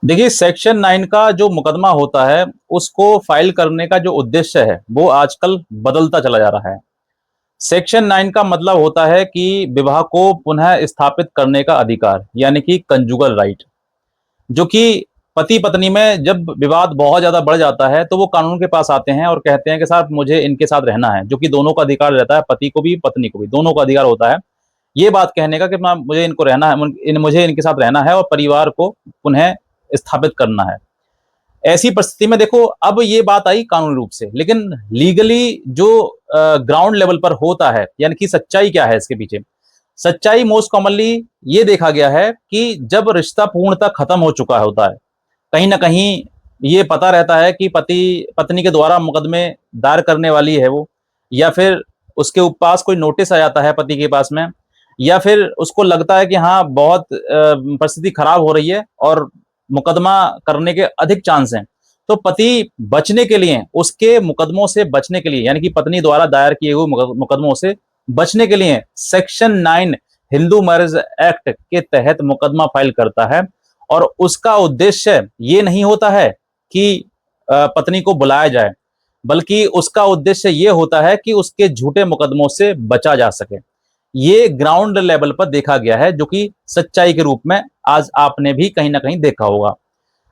देखिए, सेक्शन 9 का जो मुकदमा होता है, उसको फाइल करने का जो उद्देश्य है, वो आजकल बदलता चला जा रहा है। सेक्शन 9 का मतलब होता है कि विवाह को पुनः स्थापित करने का अधिकार, यानी कि कंजुगल राइट, जो कि पति-पत्नी में जब विवाद बहुत ज़्यादा बढ़ जाता है, तो वो कानून के पास आते हैं और कहते हैं कि साहब मुझे इनके साथ रहना है, जो कि दोनों का अधिकार रहता है, पति को भी, पत्नी को भी, दोनों का अधिकार होता है। ये बात कहने का कि मैं मुझे इनको रहना है, मुझे इनके साथ रहना है और परिवार को पुनः स्थापित करना है। ऐसी परिस्थिति में देखो, अब ये बात आई कानूनी रूप से, लेकिन लीगली जो ग्राउंड लेवल पर होता है, यानी कि सच्चाई क्या है इसके पीछे? सच्चाई मोस्ट कॉमनली ये देखा गया है कि जब रिश्ता पूर्णतः खत्म हो चुका होता है, कहीं न कहीं ये पता रहता है कि पति पत्नी के द्वारा मुकदमे दायर करने वाली है वो, या फिर उसके पास कोई नोटिस आ जाता है पति के पास में, या फिर उसको लगता है कि हाँ, बहुत परिस्थिति खराब हो रही है और मुकदमा करने के अधिक चांस हैं। तो पति बचने के लिए, उसके मुकदमों से बचने के लिए, यानी कि पत्नी द्वारा दायर किए हुए मुकदमों से बचने के लिए सेक्शन 9 हिंदू मैरिज एक्ट के तहत मुकदमा फाइल करता है। और उसका उद्देश्य ये नहीं होता है कि पत्नी को बुलाया जाए, बल्कि उसका उद्देश्य ये होता है कि उसके झूठे मुकदमों से बचा जा सके। ये ग्राउंड लेवल पर देखा गया है, जो कि सच्चाई के रूप में आज आपने भी कहीं न कहीं देखा होगा।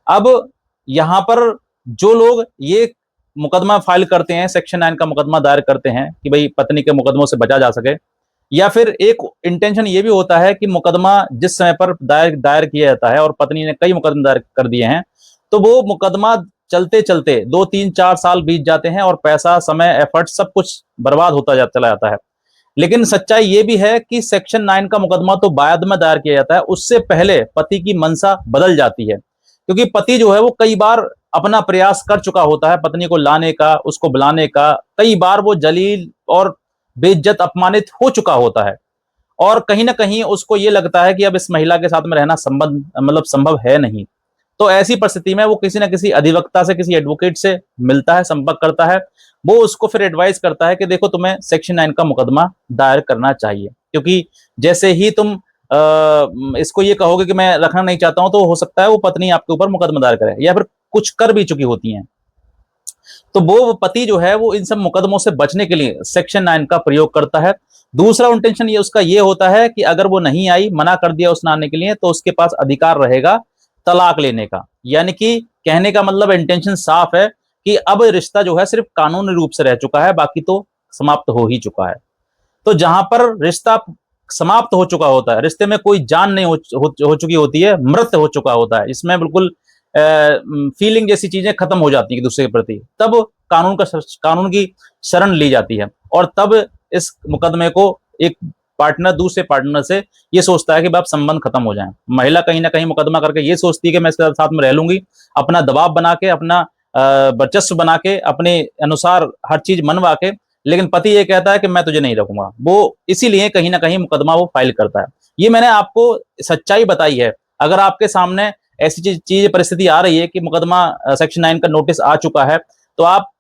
अब यहाँ पर जो लोग ये मुकदमा फाइल करते हैं, सेक्शन 9 का मुकदमा दायर करते हैं कि भई पत्नी के मुकदमों से बचा जा सके, या फिर एक इंटेंशन ये भी होता है कि मुकदमा जिस समय पर दायर दायर किया जाता है और पत्नी ने कई मुकदमे दायर कर दिए हैं, तो वो मुकदमा चलते-चलते 2, 3, 4 साल बीत जाते हैं और पैसा, समय, एफर्ट सब कुछ बर्बाद होता चला जाता है। लेकिन सच्चाई ये भी है कि सेक्शन 9 का मुकदमा तो बाद में दायर किया जाता है, उससे पहले पति की मंशा बदल जाती है। क्योंकि पति जो है वो कई बार अपना प्रयास कर चुका होता है पत्नी को लाने का, उसको बुलाने का, कई बार वो जलील और बेइज्जत, अपमानित हो चुका होता है। और कहीं न कहीं उसको ये लगता है कि अब इस महिला के साथ में रहना संभव है नहीं। तो ऐसी परिस्थिति में वो किसी न किसी अधिवक्ता से, किसी एडवोकेट से मिलता है, संपर्क करता है। वो उसको फिर एडवाइस करता है कि देखो, तुम्हें सेक्शन 9 का मुकदमा दायर करना चाहिए। क्योंकि जैसे ही तुम इसको ये कहोगे कि मैं रखना नहीं चाहता हूँ, तो हो सकता है वो पत्नी आपके ऊपर मुकदमा दायर करे, या फिर कुछ कर भी चुकी होती हैं। तो वो पति जो है वो इन सब मुकदमों से बचने के लिए सेक्शन 9 का प्रयोग करता है। दूसरा इंटेंशन ये उसका ये होता है कि अगर वो नहीं आई, मना कर दिया उसने आने के लिए, तो उसके पास अधिकार रहेगा तलाक लेने का। यानी कि कहने का मतलब इंटेंशन साफ है कि अब रिश्ता जो है सिर्फ कानूनी रूप से रह चुका है, बाकी तो समाप्त हो ही चुका है। तो जहां पर रिश्ता समाप्त हो चुका होता है, रिश्ते में कोई जान नहीं हो चुकी होती है, मृत हो चुका होता है, इसमें बिल्कुल फीलिंग जैसी चीजें खत्म हो जाती है एक दूसरे के प्रति, तब कानून की शरण ली जाती है। और तब इस मुकदमे को एक पार्टनर दूसरे पार्टनर से ये सोचता है कि अब संबंध खत्म हो जाए। महिला कहीं ना कहीं मुकदमा करके ये सोचती है कि मैं इसके साथ में रह लूंगी, अपना दबाव बना के, अपना वर्चस्व बना के, अपने अनुसार हर चीज मनवा के। लेकिन पति ये कहता है कि मैं तुझे नहीं रखूंगा, वो इसीलिए कहीं ना कहीं मुकदमा वो फाइल करता है। ये मैंने आपको सच्चाई बताई है। अगर आपके सामने ऐसी चीज परिस्थिति आ रही है कि मुकदमा सेक्शन 9 का नोटिस आ चुका है, तो आप,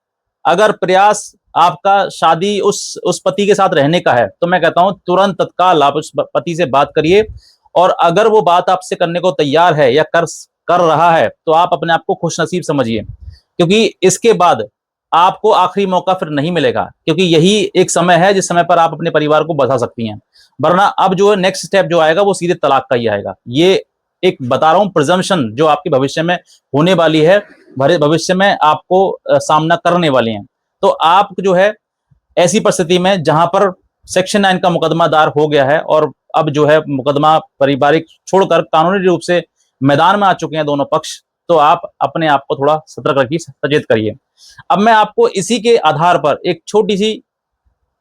अगर प्रयास आपका शादी उस पति के साथ रहने का है, तो मैं कहता हूं तुरंत तत्काल आप उस पति से बात करिए। और अगर वो बात आपसे करने को तैयार है या कर कर रहा है, तो आप अपने आप को खुशनसीब समझिए, क्योंकि इसके बाद आपको आखिरी मौका फिर नहीं मिलेगा। क्योंकि यही एक समय है जिस समय पर आप अपने परिवार को बचा सकती हैं। वरना अब जो है नेक्स्ट स्टेप जो आएगा वो सीधे तलाक का ही आएगा। ये एक बता रहा हूं प्रिजम्पशन जो आपके भविष्य में होने वाली है, भविष्य में आपको सामना करने वाली हैं। तो आप जो है ऐसी परिस्थिति में जहां पर सेक्शन 9 का मुकदमा दायर हो गया है और अब जो है मुकदमा पारिवारिक छोड़कर कानूनी रूप से मैदान में आ चुके हैं दोनों पक्ष, तो आप अपने आप को थोड़ा सतर्क रखिए, सचेत करिए। अब मैं आपको इसी के आधार पर एक छोटी सी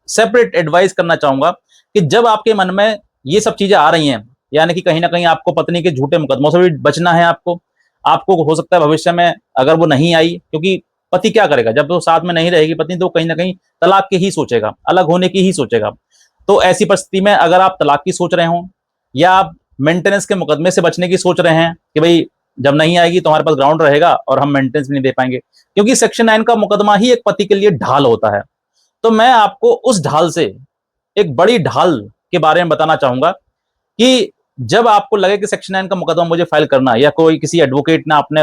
सेपरेट एडवाइस करना चाहूंगा कि जब आपके मन में ये सब चीजें आ रही हैं, यानी कि कहीं ना कहीं आपको पत्नी के झूठे मुकदमों से भी बचना है, आपको आपको हो सकता है भविष्य में अगर वो नहीं आई, क्योंकि पति क्या करेगा जब वो साथ में नहीं रहेगी पत्नी, तो कहीं ना कहीं तलाक की ही सोचेगा, अलग होने की ही सोचेगा। तो ऐसी परिस्थिति में अगर आप तलाक की सोच रहे हो, या आप मेंटेनेंस के मुकदमे से बचने की सोच रहे हैं कि भाई जब नहीं आएगी तो हमारे पास ग्राउंड रहेगा और हम मेंटेनेंस भी नहीं दे पाएंगे, क्योंकि सेक्शन 9 का मुकदमा ही एक पति के लिए ढाल होता है। तो मैं आपको उस ढाल से, एक बड़ी ढाल के बारे में बताना चाहूंगा कि जब आपको लगे कि सेक्शन 9 का मुकदमा मुझे फाइल करना है, या कोई किसी एडवोकेट ने आपने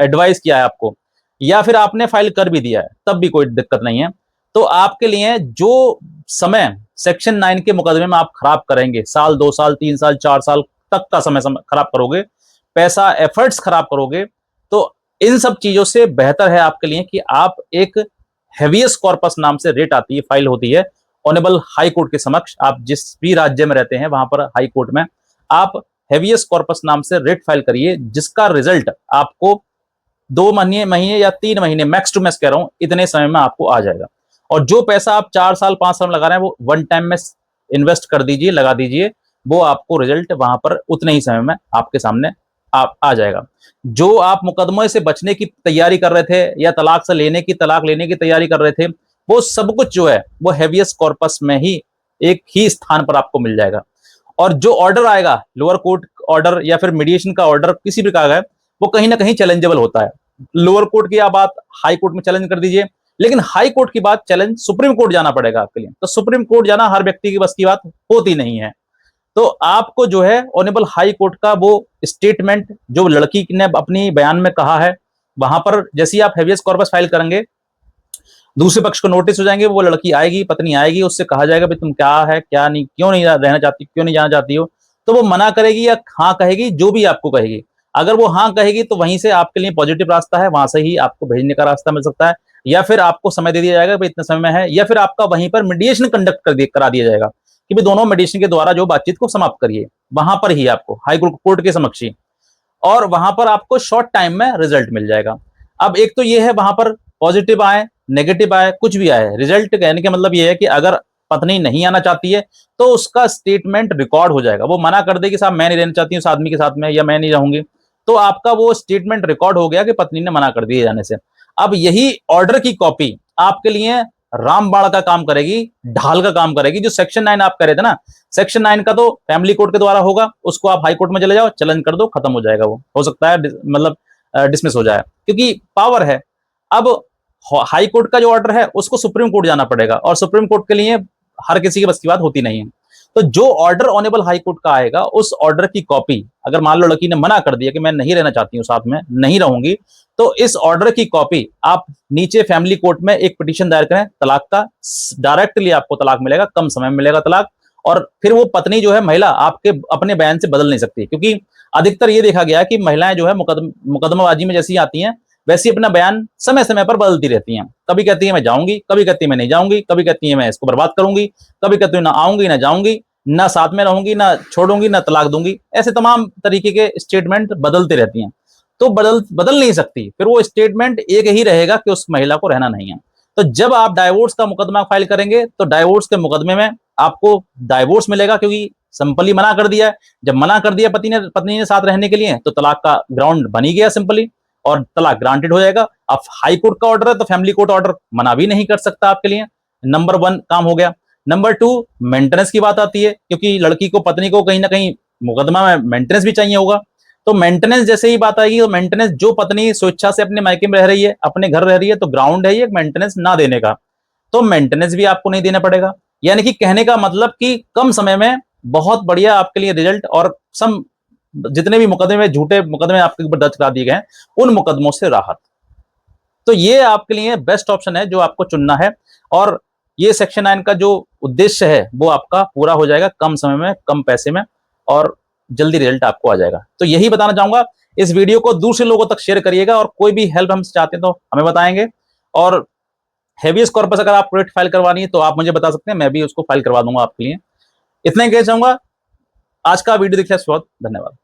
एडवाइस किया है आपको, या फिर आपने फाइल कर भी दिया है, तब भी कोई दिक्कत नहीं है। तो आपके लिए जो समय सेक्शन 9 के मुकदमे में आप खराब करेंगे, साल, 2 साल, 3 साल, 4 साल तक का समय खराब करोगे, पैसा एफर्ट्स खराब करोगे, तो इन सब चीजों से बेहतर है आपके लिए कि आप एक हेवियस कॉर्पस नाम से रेट आती है, फाइल होती है ऑनेबल हाई कोर्ट के समक्ष। आप जिस भी राज्य में रहते हैं वहां पर हाई कोर्ट में आप हेवियस कॉर्पस नाम से रेट फाइल करिए, जिसका रिजल्ट आपको 2 महीने या 3 महीने मैक्स टू मैक्स कह रहा हूं, इतने समय में आपको आ जाएगा। और जो पैसा आप 4 साल 5 साल में लगा रहे हैं वो वन टाइम में इन्वेस्ट कर दीजिए, लगा दीजिए, वो आपको रिजल्ट वहां पर उतने ही समय में आपके सामने आ जाएगा। जो आप मुकदमे से बचने की तैयारी कर रहे थे, या तलाक लेने की तैयारी कर रहे थे, वो सब कुछ जो है वो हेवियस कॉर्पस में ही एक ही स्थान पर आपको मिल जाएगा। और जो ऑर्डर आएगा, लोअर कोर्ट ऑर्डर या फिर मीडिएशन का ऑर्डर किसी भी का है, वो कहीं ना कहीं चैलेंजेबल होता है। लोअर कोर्ट की आप बात हाई कोर्ट में चैलेंज कर दीजिए, लेकिन हाई कोर्ट की बात चैलेंज सुप्रीम कोर्ट जाना पड़ेगा आपके लिए। तो सुप्रीम कोर्ट जाना हर व्यक्ति की बस की बात होती नहीं है। तो आपको जो है ऑनेबल हाई कोर्ट का वो स्टेटमेंट जो लड़की ने अपनी बयान में कहा है, वहां पर जैसे ही आप हेवियस कॉर्पस फाइल करेंगे, दूसरे पक्ष को नोटिस हो जाएंगे, वो लड़की आएगी, पत्नी आएगी, उससे कहा जाएगा भाई तुम क्या है क्या नहीं, क्यों नहीं रहना चाहती, क्यों नहीं जाना चाहती हो। तो वो मना करेगी या हाँ कहेगी, जो भी आपको कहेगी। अगर वो हाँ कहेगी तो वहीं से आपके लिए पॉजिटिव रास्ता है, वहां से ही आपको भेजने का रास्ता मिल सकता है, या फिर आपको समय दे दिया जाएगा भाई इतने समय में है, या फिर आपका वहीं पर मीडिएशन कंडक्ट करा दिया जाएगा कि भाई दोनों मीडिएशन के द्वारा जो बातचीत को समाप्त करिए, वहां पर ही आपको हाई कोर्ट के समक्ष ही, और वहां पर आपको शॉर्ट टाइम में रिजल्ट मिल जाएगा। अब एक तो ये है वहां पर पॉजिटिव आए नेगेटिव आए कुछ भी आए, रिजल्ट कहने का मतलब ये है कि अगर पत्नी नहीं आना चाहती है तो उसका स्टेटमेंट रिकॉर्ड हो जाएगा। वो मना कर दे कि साहब मैं नहीं रहना चाहती हूँ उस आदमी के साथ में, या मैं नहीं रहूंगी, तो आपका वो स्टेटमेंट रिकॉर्ड हो गया कि पत्नी ने मना कर दिए जाने से। अब यही ऑर्डर की कॉपी आपके लिए रामबाण का काम करेगी, ढाल का काम करेगी। जो सेक्शन 9 आप कह रहे थे ना, सेक्शन 9 का तो फैमिली कोर्ट के द्वारा होगा, उसको आप हाई कोर्ट में चले जाओ, चैलेंज कर दो, खत्म हो जाएगा। वो हो सकता है मतलब डिसमिस हो जाए, क्योंकि पावर है। अब हाई कोर्ट का जो ऑर्डर है उसको सुप्रीम कोर्ट जाना पड़ेगा, और सुप्रीम कोर्ट के लिए हर किसी की बस की बात होती नहीं है। तो जो ऑर्डर ऑनेबल हाई कोर्ट का आएगा, उस ऑर्डर की कॉपी, अगर मान लो लड़की ने मना कर दिया कि मैं नहीं रहना चाहती हूँ, साथ में नहीं रहूंगी, तो इस ऑर्डर की कॉपी आप नीचे फैमिली कोर्ट में एक पिटीशन दायर करें तलाक का, डायरेक्टली आपको तलाक मिलेगा, कम समय में मिलेगा तलाक। और फिर वो पत्नी जो है महिला आपके अपने बयान से बदल नहीं सकती, क्योंकि अधिकतर ये देखा गया कि महिलाएं जो है मुकदमाबाजी में जैसी आती हैं वैसी अपना बयान समय समय पर बदलती रहती हैं। कभी कहती है मैं जाऊंगी, कभी कहती है मैं नहीं जाऊंगी, कभी कहती है मैं इसको बर्बाद करूंगी, कभी कहती हूँ ना आऊंगी ना जाऊंगी, ना साथ में रहूंगी, ना छोड़ूंगी, ना तलाक दूंगी। ऐसे तमाम तरीके के स्टेटमेंट बदलती रहती हैं। तो बदल नहीं सकती, फिर वो स्टेटमेंट एक ही रहेगा कि उस महिला को रहना नहीं है। तो जब आप डाइवोर्स का मुकदमा फाइल करेंगे तो डाइवोर्स के मुकदमे में आपको डाइवोर्स मिलेगा, क्योंकि सिंपली मना कर दिया है। जब मना कर दिया पत्नी ने साथ रहने के लिए, तो तलाक का ग्राउंड बनी गया सिंपली, और तलाक ग्रांटेड हो जाएगा। अब हाई कोर्ट का ऑर्डर है तो फैमिली कोर्ट ऑर्डर मना भी नहीं कर सकता आपके लिए। नंबर 1 काम हो गया। नंबर 2 मेंटेनेंस की बात आती है, क्योंकि लड़की को पत्नी को कहीं ना कहीं मुकदमा में मेंटेनेंस भी चाहिए होगा। तो मेंटेनेंस जैसे ही बात आएगी, तो मेंटेनेंस जो पत्नी स्वेच्छा से अपने मायके में रह रही है, अपने घर रह रही है, तो ग्राउंड है ये मेंटेनेंस ना देने का, तो मेंटेनेंस भी आपको नहीं देना पड़ेगा। यानी कि कहने का मतलब कि कम समय में बहुत बढ़िया आपके लिए रिजल्ट, और सम जितने भी मुकदमे झूठे मुकदमे आपके ऊपर दर्ज करा दिए गए हैं उन मुकदमों से राहत। तो ये आपके लिए बेस्ट ऑप्शन है जो आपको चुनना है, और ये सेक्शन 9 का जो उद्देश्य है वो आपका पूरा हो जाएगा कम समय में, कम पैसे में, और जल्दी रिजल्ट आपको आ जाएगा। तो यही बताना चाहूंगा। इस वीडियो को दूसरे लोगों तक शेयर करिएगा, और कोई भी हेल्प हमसे चाहते हैं तो हमें बताएंगे। और हेवियस कॉर्पस अगर आप प्रोजेक्ट फाइल करवानी है तो आप मुझे बता सकते हैं, मैं भी उसको फाइल करवा दूंगा आपके लिए। इतना ही कहना चाहूंगा। आज का वीडियो देखने के लिए बहुत धन्यवाद।